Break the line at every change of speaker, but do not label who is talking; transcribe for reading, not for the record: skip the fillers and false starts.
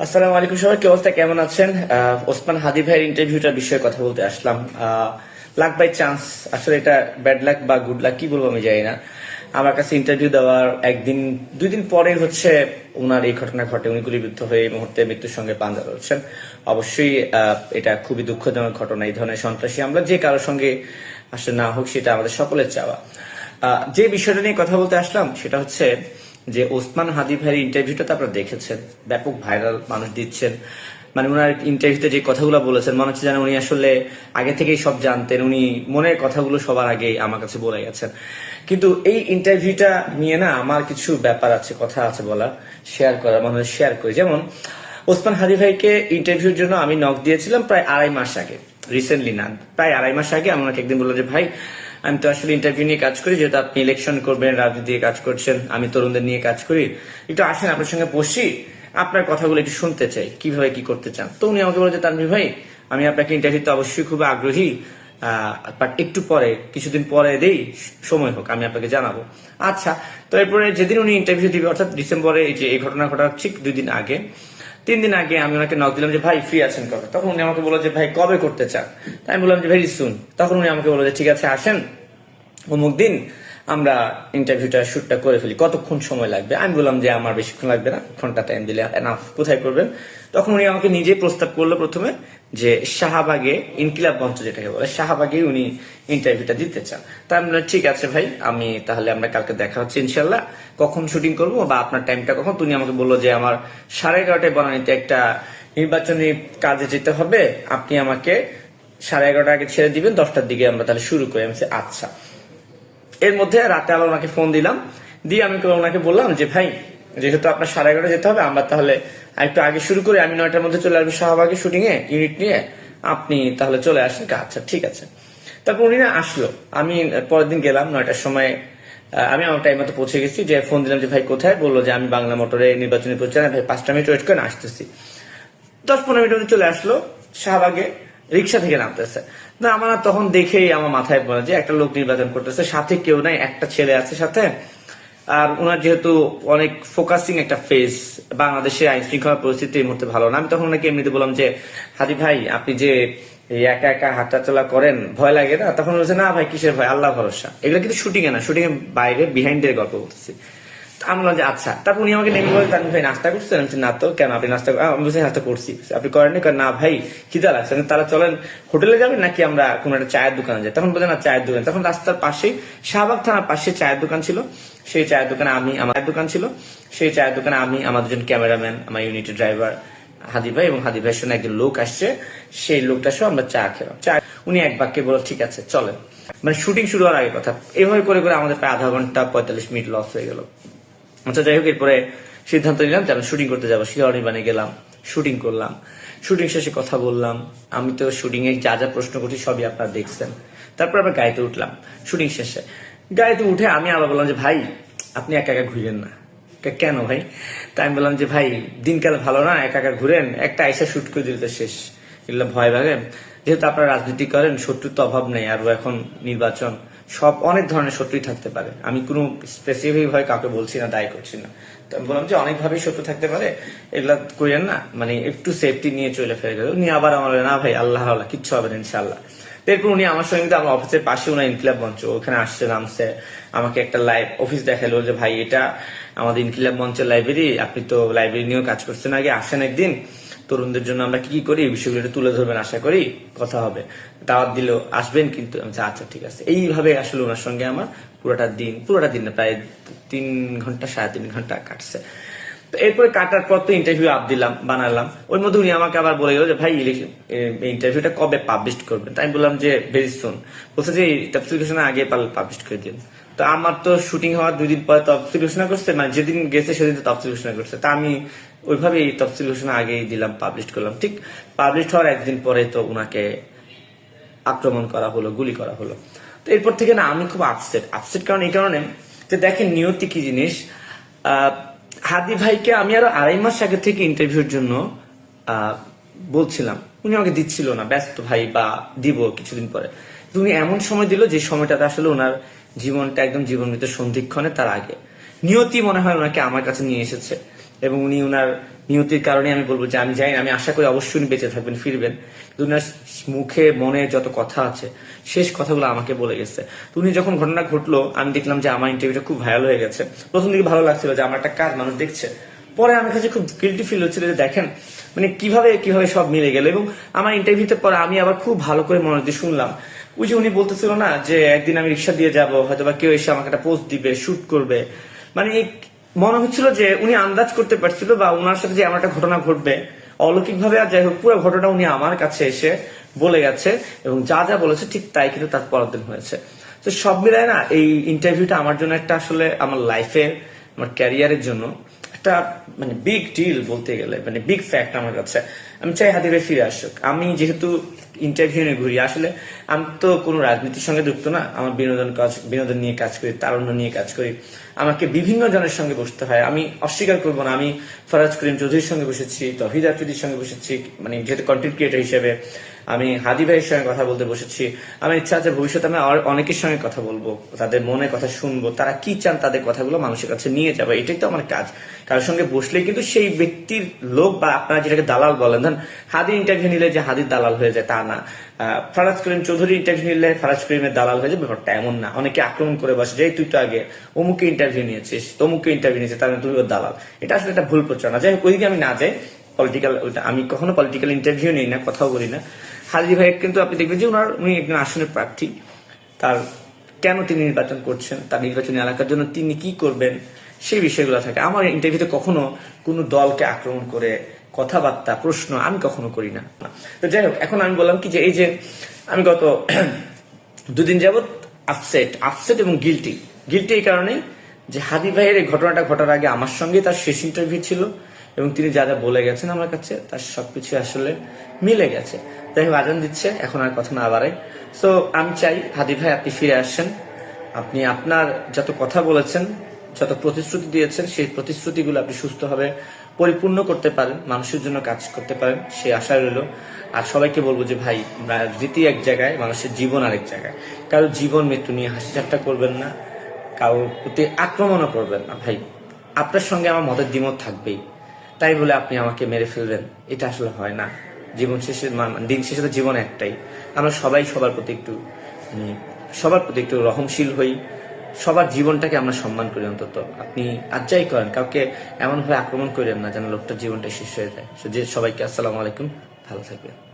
আসসালামু আলাইকুম, সবাই কি অবস্থা, কেমন আছেন? ওসমান হাদি ভাইয়ের ইন্টারভিউটার বিষয়ে কথা বলতে আসলাম। লাক বাই চান্স, আসলে এটা ব্যাড লাক বা গুড লাক কি বলবো আমি জানি না। আমার কাছে ইন্টারভিউ দেওয়ার একদিন দুই দিন পরে হচ্ছে ওনার এই ঘটনা ঘটে, উনি গুলিবিদ্ধ হয়ে এই মুহূর্তে মৃত্যুর সঙ্গে পাঞ্জা লড়ছেন। অবশ্যই এটা খুবই দুঃখজনক ঘটনা। এই ধরনের সন্ত্রাসী আমরা যে কারোর সঙ্গে আসলে না হোক, সেটা আমাদের সকলের চাওয়া। যে বিষয়টা নিয়ে কথা বলতে আসলাম সেটা হচ্ছে যে ওসমান হাদি ভাইয়ের ইন্টারভিউটা তো আপনারা দেখেছেন, ব্যাপক ভাইরাল, মানুষ দিচ্ছেন। মানে উনার ইন্টারভিউতে যে কথাগুলো বলেছেন, মনে হচ্ছে যেন উনি আসলে আগে থেকেই সব জানতেন, উনি মনের কথাগুলো সবার আগে আমার কাছে বলে গেছেন। কিন্তু এই ইন্টারভিউটা নিয়ে না আমার কিছু ব্যাপার আছে, কথা আছে বলা, শেয়ার করা, মানে শেয়ার করি। যেমন ওসমান হাদি ভাইকে ইন্টারভিউর জন্য আমি নক দিয়েছিলাম প্রায় 2.5 মাস আগে, রিসেন্টলি না, প্রায় 2.5 মাস আগে। আমি ওনাকে একদিন বললাম যে ভাই, আমি তো আসলে ইন্টারভিউ নিয়ে কাজ করি, যেহেতু আপনি ইলেকশন করবেন, রাজনীতি দিয়ে কাজ করছেন, আমি তরুণদের নিয়ে কাজ করি, একটু আসেন আপনার সঙ্গে বসি, আপনার কথাগুলো একটু শুনতে চাই, কিভাবে কি করতে চান। তো উনি আমাকে বলে যে তানভীর ভাই, আমি আপনাকে ইন্টারভিউতে অবশ্যই খুব আগ্রহী, বাট একটু পরে, কিছুদিন পরে দেই, সময় হোক, আমি আপনাকে জানাবো। আচ্ছা। তো এরপরে যেদিন উনি ইন্টারভিউ দিবে, অর্থাৎ ডিসেম্বরে, এই যে এই ঘটনা ঘটার ঠিক 2 দিন আগে, 3 দিন আগে আমি ওনাকে নক দিলাম যে ভাই ফ্রি আছেন কবে। তখন উনি আমাকে বললো যে ভাই কবে করতে চান। তাই আমি বললাম যে ভেরি সুন। তখন উনি আমাকে বললো যে ঠিক আছে, আসেন অমুক দিন আমরা ইন্টারভিউটা শুটটা করে ফেলি, কতক্ষণ সময় লাগবে। আমি বললাম যে আমার বেশিক্ষণ লাগবে না, ঘন্টা টাইম দিলে এনাফ। কোথায় করবেন? তখন উনি আমাকে নিজে প্রস্তাব করলো প্রথমে যে শাহবাগে, ইনকিলাব মঞ্চ যেটাকে বলে, শাহবাগে উনি ইন্টারভিউটা দিতে চান। তা আমি বললাম ঠিক আছে ভাই, আমি তাহলে আমরা কালকে দেখা হচ্ছে ইনশাল্লাহ, কখন শুটিং করবো বা আপনার টাইমটা কখন। তুমি আমাকে বললো যে আমার 11:30 বনানীতে একটা নির্বাচনী কাজে যেতে হবে, আপনি আমাকে 11:30 আগে ছেড়ে দিবেন, 10টার দিকে আমরা তাহলে শুরু করি। আমি আচ্ছা। এর মধ্যে রাতে আবার ওনাকে ফোন দিলাম, দিয়ে আমি ওনাকে বললাম যে ভাই, যেহেতু আপনার 11:30 যেতে হবে, আমরা তাহলে একটু আগে শুরু করি, আমি 9টার মধ্যে চলে আসবো শাহবাগে শুটিং এ, ইউনিট নিয়ে, আপনি তাহলে চলে আসেন। আচ্ছা ঠিক আছে। তারপর উনি না আসলো, আমি পরের দিন গেলাম 9টার সময়, আমি আমার টাইম মতো পৌঁছে গেছি। যে ফোন দিলাম যে ভাই কোথায়, বললো যে আমি বাংলা মোটরে নির্বাচনী প্রচারে, ভাই 5টা মিনিট ওয়েট করেন, আসতেছি। 10-15 মিনিট মধ্যে চলে আসলো শাহবাগে, রিক্সা থেকে নামতেছে। না, আমার তখন দেখেই আমার মাথায় পড়ে যে একটা লোক নির্বাচন করতেছে, সাথে কেউ নাই, একটা ছেলে আছে সাথে। আর ওনার যেহেতু অনেক ফোকাসিং একটা ফেস, বাংলাদেশের আইন শৃঙ্খলা পরিস্থিতি এই মুহূর্তে ভালো না। আমি তখন ওনাকে এমনিতে বললাম যে হাদি ভাই, আপনি যে এই একা একা হাঁটাচলা করেন, ভয় লাগে না? তখন বলছে না ভাই, কিসের ভয়, আল্লাহ ভরসা। এগুলো কিন্তু শুটিং এ না, শুটিং এর বাইরে বিহাইন্ড এর গল্প বলতেছি। আমি বললাম যে আচ্ছা। তারপর উনি আমাকে নেমে বলে, তানভীর ভাই নাস্তা করছেন? আমি বলছি না তো, কেন, আপনি নাস্তা? আমি বলছি নাস্তা করছি। আপনি করেননি? না ভাই, খিদা লাগছে। তাহলে চলেন হোটেলে যাবেন নাকি আমরা কোনো একটা চায়ের দোকানে যাই? তখন বলে না, চায়ের দোকান। তখন রাস্তার পাশেই, শাহবাগ থানার পাশে চায়ের দোকান ছিল। সেই চায়ের দোকানে আমি, আমার দোকান ছিল, সেই চায়ের দোকানে আমি, আমার দুজন ক্যামেরাম্যান, আমার ইউনিটের ড্রাইভার হাদি ভাই, এবং হাদি ভাইয়ের সঙ্গে একজন লোক আসছে, সেই লোকটার সহ আমরা চা খেলাম। চা উনি এক বাক্যে বলল ঠিক আছে চলেন। মানে শুটিং শুরু হওয়ার আগে কথা। এভাবে করে করে আমাদের প্রায় আধা ঘন্টা 45 মিনিট লস হয়ে গেল। আচ্ছা যাই হোক, এরপরে সিদ্ধান্ত নিলাম যে আমি শুটিং করতে যাবো। শিলানিবানে গেলাম, শুটিং করলাম। শুটিং শেষে কথা বললাম। আমি তো শুটিং এ যা যা প্রশ্ন করছি সবই আপনারা দেখছেন। তারপর আবার গাড়িতে উঠলাম শুটিং শেষে। গাড়িতে উঠে আমি আবার বললাম যে ভাই, আপনি একা একা ঘুরেন না। কেন ভাই? তাই আমি বললাম যে ভাই, দিনকাল ভালো না, একা একা ঘুরেন, একটা আইসা শুট করে দিলে শেষ, এগুলো ভয় ভাগে। যেহেতু আপনারা রাজনীতি করেন, শত্রুর তো অভাব নেই, আর এখন নির্বাচন, সব অনেক ধরনের শত্রুই থাকতে পারে। আমি কোনো স্পেসিফিক ভাবে কাউকে বলছি না, দায়ী করছি না। তো আমি বললাম যে অনেকভাবেই শত্রু থাকতে পারে, এগুলা করেন না, মানে একটু সেফটি নিয়ে চলে ফেলে গেল। উনি আবার আমার না ভাই, আল্লাহ আল্লাহ, কিচ্ছু হবে না ইনশাল্লাহ। এরপর উনি আমার সঙ্গে, আমার অফিসের পাশে উনি ইনকিলাব মঞ্চ, ওখানে আসছে, নামছে, আমাকে একটা লাইভ অফিস দেখালো যে ভাই এটা আমাদের ইনকিলাব মঞ্চের লাইব্রেরি, আপনি তো লাইব্রেরি নিয়েও কাজ করছেন আগে, আসেন একদিন, তরুণদের জন্য আমরা কি কি করি এই বিষয়গুলো তুলে ধরবেন, আশা করি কথা হবে, দাওয়াত দিল, আসবেন কিন্তু। আমি আচ্ছা ঠিক আছে। এইভাবে আসলে ওনার সঙ্গে আমার পুরোটা দিন না, প্রায় 3 ঘন্টা, 3.5 ঘন্টা কাটছে। তো এরপরে কাটার পর তো ইন্টারভিউ দিলাম, বানালাম। ওর মধ্যে উনি আমাকে আবার বলে গেল যে ভাই, ইন্টারভিউটা কবে পাবলিশ করবেন? তাই আমি বললাম যে ভেরি সুন। বলছে যে তফসিল ঘোষণা আগে পাবলিশ করে দিন। তো আমার তো শুটিং হওয়ার 2 দিন পরে তফসিল ঘোষণা করছে, মানে যেদিন গেছে সেদিন তো তফসিল ঘোষণা করছে। তা আমি ওইভাবেই তফসিল ঘোষণা আগেই দিলাম, পাবলিশ করলাম। ঠিক পাবলিশ হওয়ার 1 দিন পরে তো উনাকে আক্রমণ করা হলো, গুলি করা হলো। তো এরপর থেকে না আমি খুব আপসেট কারণ এই কারণে যে দেখেন নিয়তি কি জিনিস। হাদি ভাইকে আমি আরো 2.5 মাস আগে থেকে ইন্টারভিউর জন্য বলছিলাম, উনি আমাকে দিচ্ছিল না, ব্যস্ত ভাই, বা দিব কিছুদিন পরে। উনি এমন সময় দিল যে সময়টাতে আসলে ওনার জীবনটা একদম জীবন মৃত্যু সন্ধিক্ষণে, তার আগে নিয়তি মনে হয় ওনাকে আমার কাছে নিয়ে এসেছে, এবং উনি ওনার নিয়তির কারণে আমি বলবো যে আমি জানি না, আমি আশা করি অবশ্যই উনি বেঁচে থাকবেন, ফিরবেন। কিন্তু উনার মুখে মনে যত কথা আছে শেষ কথাগুলো আমাকে বলে গেছে। তো উনি যখন ঘটনা ঘটলো আমি দেখলাম যে আমার ইন্টারভিউটা খুব ভাইরাল হয়ে গেছে। প্রথম দিকে ভালো লাগছিল যে আমার একটা কাজ মানুষ দেখছে, পরে আমার কাছে খুব গিল্টি ফিল হচ্ছিল যে দেখেন মানে কিভাবে কিভাবে সব মিলে গেল। এবং আমার ইন্টারভিউতে পরে আমি আবার খুব ভালো করে মনোযোগ দিয়ে শুনলাম। ওই যে উনি বলতেছিল না যে একদিন আমি রিক্সা দিয়ে যাব, হয়তো বা কেউ এসে আমাকে একটা পোস্ট দিবে, শুট করবে, মানে মনে হচ্ছিল যে উনি আন্দাজ করতে পারছিল বা ওনার সাথে যে এমন একটা ঘটনা ঘটবে অলৌকিক ভাবে, আর যাই হোক পুরো ঘটনা উনি আমার কাছে এসে বলে গেছে এবং যা যা বলেছে ঠিক তাই কিন্তু তার পরের দিন হয়েছে। তো সব মিলায় না এই ইন্টারভিউটা আমার জন্য একটা আসলে আমার লাইফে আমার ক্যারিয়ারের জন্য একটা মানে বিগ ডিল বলতে গেলে, মানে বিগ ফ্যাক্ট আমার কাছে। আমি চাই হাদি ভাই ফিরে আসুক। আমি যেহেতু ইন্টারভিউ নিয়ে ঘুরি, আসলে আমি তো কোনো রাজনীতির সঙ্গে যুক্ত না, আমার বিনোদন নিয়ে কাজ করি, তারুণ্য নিয়ে কাজ করি। আমাকে বিভিন্ন জনের সঙ্গে বসতে হয়, আমি অস্বীকার করবো না। আমি ফরাজ করিম চৌধুরীর সঙ্গে বসেছি, তহিদ আফ্রিদির সঙ্গে বসেছি, মানে যেহেতু কন্টেন্ট ক্রিয়েটর হিসেবে আমি হাদি ভাইয়ের সঙ্গে কথা বলতে বসেছি। আমার ইচ্ছা আছে ভবিষ্যতে আমি অনেকের সঙ্গে কথা বলবো, তাদের মনে কথা শুনবো, তারা কি চান তাদের কথাগুলো মানুষের কাছে নিয়ে যাবো, এটাই তো আমার কাজ। কারোর সঙ্গে বসলেই কিন্তু সেই ব্যক্তির লোক বা আপনারা যেটাকে দালাল বলেন, ধরেন হাদির ইন্টারভিউ নিলে যে হাদির দালাল হয়ে যায় তা না, ফরাজ করিম চৌধুরী ইন্টারভিউ নিলে ফরাজ করিমের দালাল হয়ে যায়, ব্যাপারটা এমন না। অনেকে আক্রমণ করে বসে যে তুই তো আগে অমুকে ইন্টারভিউ নিয়েছিস, তমুকে ইন্টারভিউ নিয়েছিস, তার তুই দালাল। এটা আসলে একটা ভুল প্রচারণা। যাই হোক, ওইদিকে আমি না যাই। পলিটিক্যাল আমি কখনো পলিটিক্যাল ইন্টারভিউ নিই না, কথাও বলি না। হাজি ভাই কিন্তু আপনি দেখবেন যে উনি একজন আসনের প্রার্থী, তার কেন তিনি নির্বাচন করছেন, তার নির্বাচনী এলাকার জন্য তিনি কি করবেন সেই বিষয়গুলো থাকে। আমার ইন্টারভিউতে কখনো কোনো দলকে আক্রমণ করে কথাবার্তা প্রশ্ন আমি কখনো করি না। তো যাই হোক, এখন আমি বললাম কি যে এই যে আমি গত দুদিন যাবৎ আপসেট এবং গিল্টি এই কারণেই যে হাদি ভাইয়ের এই ঘটনাটা ঘটার আগে আমার সঙ্গে তার শেষ ইন্টারভিউ ছিল এবং তিনি যা যা বলে গেছেন আমার কাছে তার সবকিছু আসলে মিলে গেছে। যাই হোক, আজান দিচ্ছে, এখন আর কথা না বাড়াই। সো আমি চাই হাদি ভাই আপনি ফিরে আসেন, আপনি আপনার যত কথা বলেছেন, যত প্রতিশ্রুতি দিয়েছেন সেই প্রতিশ্রুতিগুলো আপনি সুস্থভাবে পরিপূর্ণ করতে পারেন, মানুষের জন্য কাজ করতে পারেন, সেই আশা রইল। আর সবাইকে বলবো যে ভাই, রীতি এক জায়গায়, মানুষের জীবন আরেক জায়গায়। কারো জীবন মৃত্যু নিয়ে হাসি ঠাট্টা করবেন না, কারোর প্রতি আক্রমণও করবেন না। ভাই, আপনার সঙ্গে আমার মতের দ্বিমত থাকবেই, তাই বলে আপনি আমাকে মেরে ফেলবেন, এটা আসলে হয় না। জীবন শেষে দিন শেষে তো জীবন একটাই। আমরা সবাই সবার প্রতি একটু রহমশীল হই, সবার জীবনটাকে আমরা সম্মান করি। অন্তত আপনি আর যাই করেন, কাউকে এমন ভাবে আক্রমণ করেন না যেন লোকটার জীবনটা শেষ হয়ে যায়। যে সবাইকে আসসালামু আলাইকুম, ভালো থাকবেন।